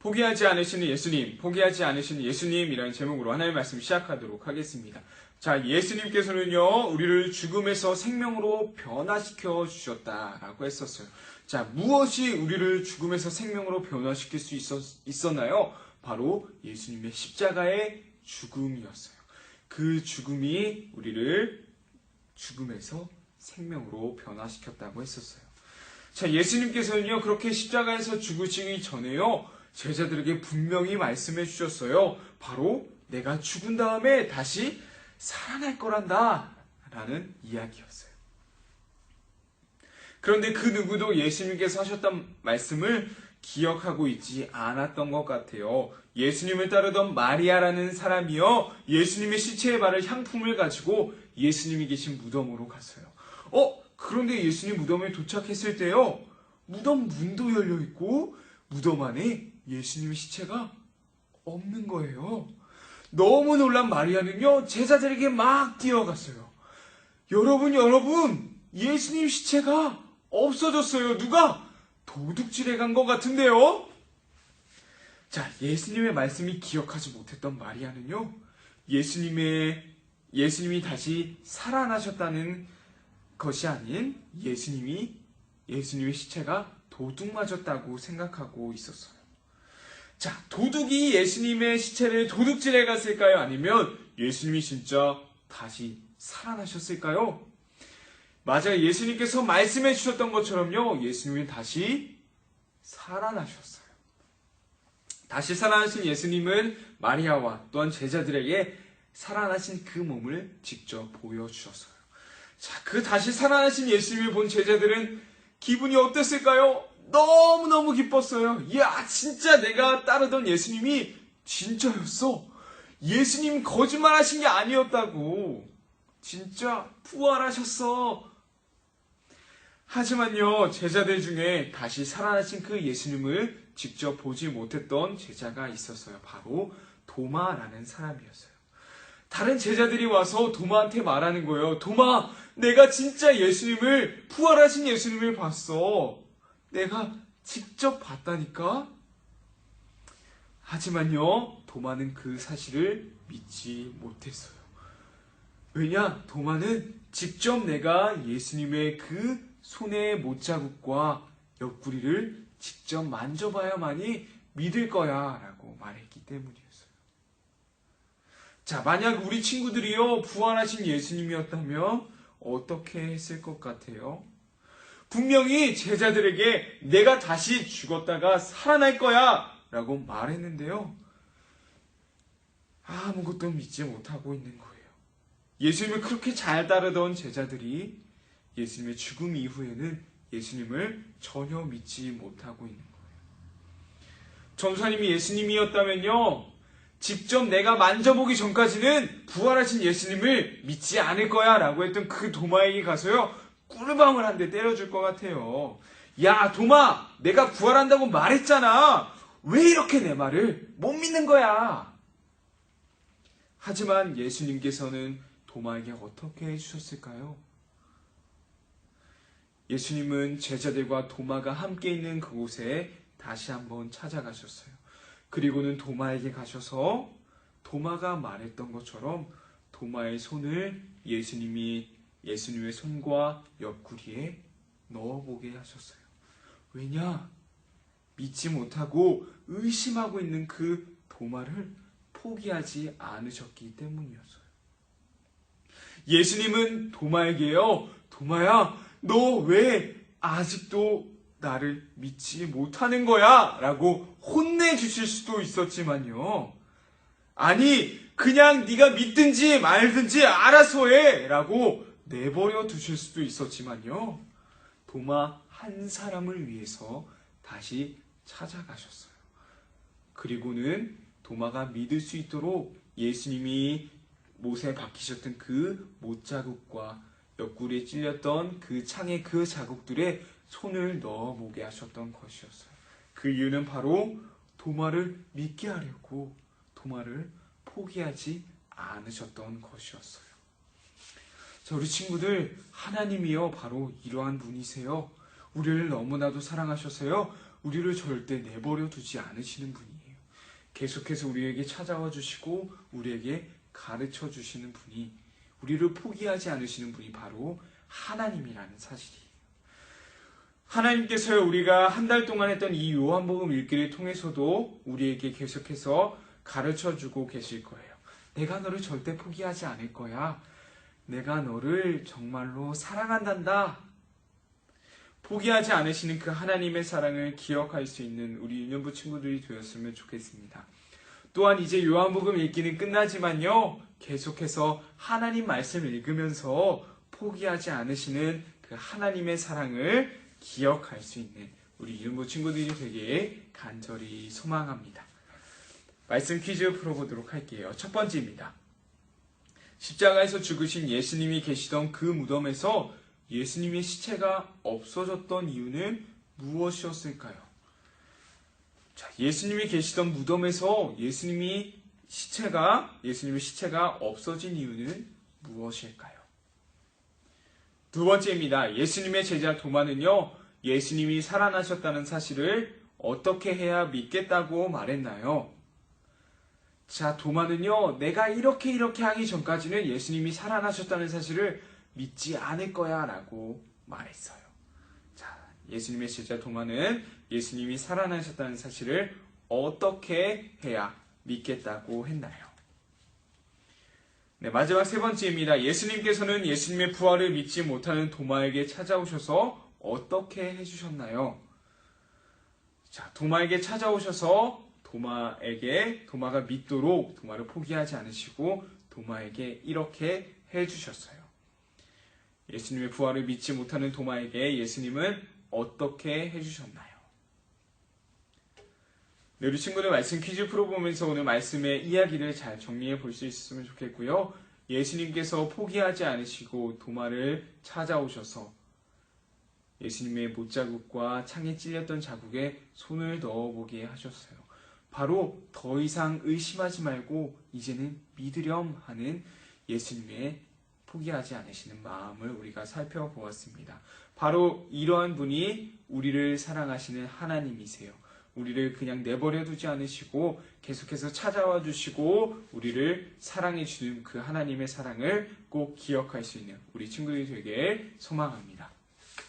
포기하지 않으시는 예수님, 포기하지 않으시는 예수님이라는 제목으로 하나님의 말씀 시작하도록 하겠습니다. 자, 예수님께서는요, 우리를 죽음에서 생명으로 변화시켜 주셨다라고 했었어요. 자, 무엇이 우리를 죽음에서 생명으로 변화시킬 수 있었나요? 바로 예수님의 십자가의 죽음이었어요. 그 죽음이 우리를 죽음에서 생명으로 변화시켰다고 했었어요. 자, 예수님께서는요, 그렇게 십자가에서 죽으시기 전에요, 제자들에게 분명히 말씀해 주셨어요. 바로 내가 죽은 다음에 다시 살아날 거란다 라는 이야기였어요. 그런데 그 누구도 예수님께서 하셨던 말씀을 기억하고 있지 않았던 것 같아요. 예수님을 따르던 마리아라는 사람이요, 예수님의 시체에 바를 향품을 가지고 예수님이 계신 무덤으로 갔어요. 그런데 예수님 무덤에 도착했을 때요, 무덤 문도 열려있고 무덤 안에 예수님의 시체가 없는 거예요. 너무 놀란 마리아는요, 제자들에게 막 뛰어갔어요. 여러분, 예수님 시체가 없어졌어요. 누가 도둑질해 간 것 같은데요? 자, 예수님의 말씀이 기억하지 못했던 마리아는요, 예수님이 다시 살아나셨다는 것이 아닌 예수님의 시체가 도둑 맞았다고 생각하고 있었어요. 자, 도둑이 예수님의 시체를 도둑질해 갔을까요? 아니면 예수님이 진짜 다시 살아나셨을까요? 맞아요. 예수님께서 말씀해 주셨던 것처럼요, 예수님은 다시 살아나셨어요. 다시 살아나신 예수님은 마리아와 또한 제자들에게 살아나신 그 몸을 직접 보여주셨어요. 자, 그 다시 살아나신 예수님을 본 제자들은 기분이 어땠을까요? 너무너무 기뻤어요. 이야, 진짜 내가 따르던 예수님이 진짜였어. 예수님 거짓말 하신 게 아니었다고. 진짜 부활하셨어. 하지만요, 제자들 중에 다시 살아나신 그 예수님을 직접 보지 못했던 제자가 있었어요. 바로 도마라는 사람이었어요. 다른 제자들이 와서 도마한테 말하는 거예요. 도마, 내가 진짜 부활하신 예수님을 봤어. 내가 직접 봤다니까? 하지만요, 도마는 그 사실을 믿지 못했어요. 왜냐? 도마는 직접 내가 예수님의 그 손의 못자국과 옆구리를 직접 만져봐야만이 믿을 거야 라고 말했기 때문이었어요. 자, 만약 우리 친구들이요, 부활하신 예수님이었다면 어떻게 했을 것 같아요? 분명히 제자들에게 내가 다시 죽었다가 살아날 거야 라고 말했는데요, 아무것도 믿지 못하고 있는 거예요. 예수님을 그렇게 잘 따르던 제자들이 예수님의 죽음 이후에는 예수님을 전혀 믿지 못하고 있는 거예요. 전사님이 예수님이었다면요, 직접 내가 만져보기 전까지는 부활하신 예수님을 믿지 않을 거야 라고 했던 그 도마에게 가서요, 꿀밤을 한 대 때려줄 것 같아요. 야, 도마, 내가 부활한다고 말했잖아. 왜 이렇게 내 말을 못 믿는 거야? 하지만 예수님께서는 도마에게 어떻게 해주셨을까요? 예수님은 제자들과 도마가 함께 있는 그곳에 다시 한번 찾아가셨어요. 그리고는 도마에게 가셔서 도마가 말했던 것처럼 도마의 손을 예수님의 손과 옆구리에 넣어보게 하셨어요. 왜냐? 믿지 못하고 의심하고 있는 그 도마를 포기하지 않으셨기 때문이었어요. 예수님은 도마에게요, 도마야, 너 왜 아직도 나를 믿지 못하는 거야? 라고 혼내주실 수도 있었지만요, 아니, 그냥 네가 믿든지 말든지 알아서 해! 라고 내버려 두실 수도 있었지만요, 도마 한 사람을 위해서 다시 찾아가셨어요. 그리고는 도마가 믿을 수 있도록 예수님이 못에 박히셨던 그 못자국과 옆구리에 찔렸던 그 창의 그 자국들에 손을 넣어보게 하셨던 것이었어요. 그 이유는 바로 도마를 믿게 하려고 도마를 포기하지 않으셨던 것이었어요. 자, 우리 친구들, 하나님이요, 바로 이러한 분이세요. 우리를 너무나도 사랑하셔서요, 우리를 절대 내버려 두지 않으시는 분이에요. 계속해서 우리에게 찾아와 주시고 우리에게 가르쳐 주시는 분이, 우리를 포기하지 않으시는 분이 바로 하나님이라는 사실이에요. 하나님께서 우리가 한 달 동안 했던 이 요한복음 읽기를 통해서도 우리에게 계속해서 가르쳐주고 계실 거예요. 내가 너를 절대 포기하지 않을 거야. 내가 너를 정말로 사랑한단다. 포기하지 않으시는 그 하나님의 사랑을 기억할 수 있는 우리 유년부 친구들이 되었으면 좋겠습니다. 또한 이제 요한복음 읽기는 끝나지만요, 계속해서 하나님 말씀을 읽으면서 포기하지 않으시는 그 하나님의 사랑을 기억할 수 있는 우리 유년부 친구들이 되기에 간절히 소망합니다. 말씀 퀴즈 풀어보도록 할게요. 첫 번째입니다. 십자가에서 죽으신 예수님이 계시던 그 무덤에서 예수님의 시체가 없어졌던 이유는 무엇이었을까요? 자, 예수님이 계시던 무덤에서 예수님의 시체가 없어진 이유는 무엇일까요? 두 번째입니다. 예수님의 제자 도마는요, 예수님이 살아나셨다는 사실을 어떻게 해야 믿겠다고 말했나요? 자, 도마는요, 내가 이렇게 하기 전까지는 예수님이 살아나셨다는 사실을 믿지 않을 거야 라고 말했어요. 자, 예수님의 제자 도마는 예수님이 살아나셨다는 사실을 어떻게 해야 믿겠다고 했나요? 네, 마지막 세 번째입니다. 예수님께서는 예수님의 부활을 믿지 못하는 도마에게 찾아오셔서 어떻게 해주셨나요? 자, 도마에게 찾아오셔서 도마가 믿도록 도마를 포기하지 않으시고 도마에게 이렇게 해주셨어요. 예수님의 부활을 믿지 못하는 도마에게 예수님은 어떻게 해주셨나요? 네, 우리 친구들 말씀 퀴즈 풀어보면서 오늘 말씀의 이야기를 잘 정리해 볼 수 있었으면 좋겠고요. 예수님께서 포기하지 않으시고 도마를 찾아오셔서 예수님의 못자국과 창에 찔렸던 자국에 손을 넣어보게 하셨어요. 바로 더 이상 의심하지 말고 이제는 믿으렴 하는 예수님의 포기하지 않으시는 마음을 우리가 살펴보았습니다. 바로 이러한 분이 우리를 사랑하시는 하나님이세요. 우리를 그냥 내버려 두지 않으시고 계속해서 찾아와 주시고 우리를 사랑해 주는 그 하나님의 사랑을 꼭 기억할 수 있는 우리 친구들이 되길 소망합니다.